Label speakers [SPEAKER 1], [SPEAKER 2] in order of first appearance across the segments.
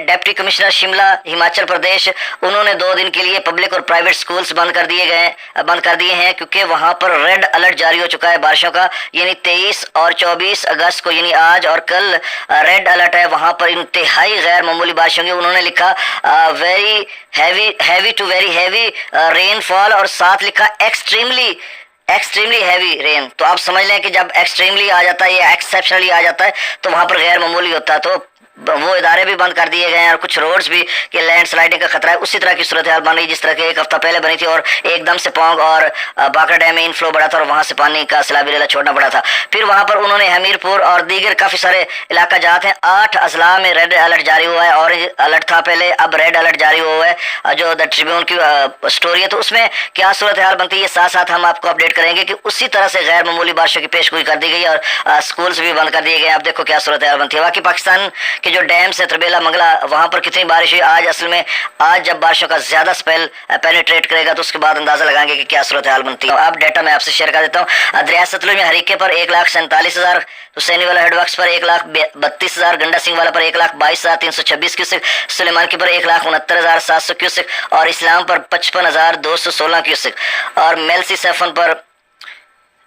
[SPEAKER 1] Deputy commissioner Shimla Himachal Pradesh, उन्होंने 2 दिन के लिए पब्लिक और प्राइवेट स्कूल्स बंद कर दिए हैं क्योंकि वहां पर रेड अलर्ट जारी हो चुका है बारिशों का। यानी 23 और 24 अगस्त को, यानी आज और कल रेड अलर्ट है। वहां पर इंतहाई गैर मामूली बारिश होंगी। उन्होंने लिखा very heavy to very heavy rainfall, और साथ लिखा एक्सट्रीमली हैवी रेन। तो आप समझ लें कि जब एक्सट्रीमली आ जाता है या एक्सेप्शनली आ जाता है तो वहां पर गैर मामूली होता है। तो वो इदारे भी बंद कर दिए गए हैं और कुछ रोड्स भी कि लैंडस्लाइडिंग का खतरा है। उसी तरह की सूरत हाल बन रही जिस तरह की एक हफ्ता पहले बनी थी, और एकदम से पोंग और बाकरा डैम में इनफ्लो बढ़ा था और वहां से पानी का सैलाबी रेला छोड़ना पड़ा था। फिर वहां पर उन्होंने हमीरपुर और दीगर काफी सारे इलाका जात हैं, 8 अजला में रेड अलर्ट जारी हुआ है। ऑरेंज अलर्ट था पहले, अब रेड अलर्ट जारी हुआ है। जो द ट्रिब्यून की स्टोरी है तो उसमें क्या सूरत हाल बनती है, साथ साथ हम आपको अपडेट करेंगे कि उसी तरह से गैर मामूली बारिशों की पेशगोई कर दी गई और स्कूल्स भी बंद कर दिए गए। आप देखो क्या सूरत हाल बनती है। बाकी पाकिस्तान के जो डैम से त्रिबेला मंगला, वहां पर कितनी बारिश हुई आज, असल में आज जब बारिशों का ज्यादा स्पेल पेनिट्रेट करेगा तो उसके बाद अंदाजा लगाएंगे कि क्या सूरत हाल बनती है। अब डेटा मैं आपसे शेयर कर देता हूँ। दरिया सतलुज में हरीके पर 1,47,000, हुसैनी वाला हेडवर्क्स पर 1,32,000, गंडा सिंह वाला पर 1,22,326 क्यूसेक, सुलेमानकी पर 1,69,700 क्यूसेक, और इस्लाम पर 55,216 क्यूसेक, और मेलसी सेफन पर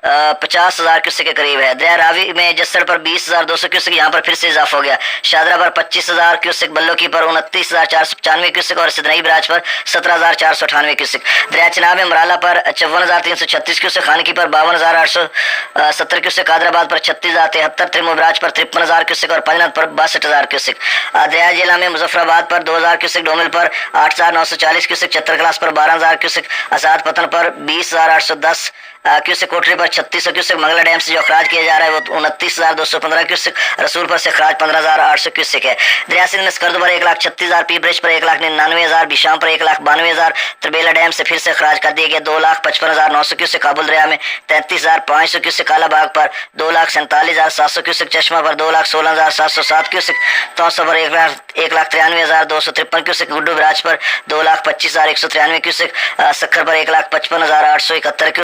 [SPEAKER 1] 50,000 क्यूसेक के करीब है। दरिया रावी में जस्सर पर 20,200 क्यूसेक, यहाँ पर फिर से इजाफा हो गया। शादरा पर 25,000 क्यूसेक, बल्लोकी पर 29,495 क्यूसेक, और सिदनई बराज पर 17,498 क्यूसेक। दरिया चिनाब में मराला पर 54,336 क्यूसेक, खानकी पर 52,870 क्यूसेक, कादराबाद पर 36,073, त्रिमो बराज पर 53,000 क्यूसेक, और पंजनाथ पर 62,000 क्यूसेक। दरिया जिला में मुजफ्फराबाद पर 2,000 क्यूसेक, डोमिल पर 8,940 क्यूसेक, चतर क्लास पर 12,000 क्यूसेक, आजाद पतन पर 20,810 क्यूसेक, कोटरी पर 3600 क्यूसेक। मंगला डैम से जो अखराज किया जा रहा है वो 29,215 क्यूसेक, रसूलपुर से अखराज 15,800 क्यूसेक है। दरिया सिंध में स्कर्दू पर 1,36,000, पी ब्रिज पर 1,99,000, बिशाम पर 1,92,000, त्रिबेला डैम से फिर से अखराज कर दिए गए 2,55,900 क्यूसेक, काबुल दरिया में 33,500 क्यूसेक, कालाबाग पर 2,47,700 क्यूसेक, चश्मा पर 2,16,707 क्यूसेक, तौसा पर 1,93,253 क्यूसेक, गुड्डू बराज पर 2,25,193 क्यूसेक, सक्खर पर 1,55,871 क्यूसेक।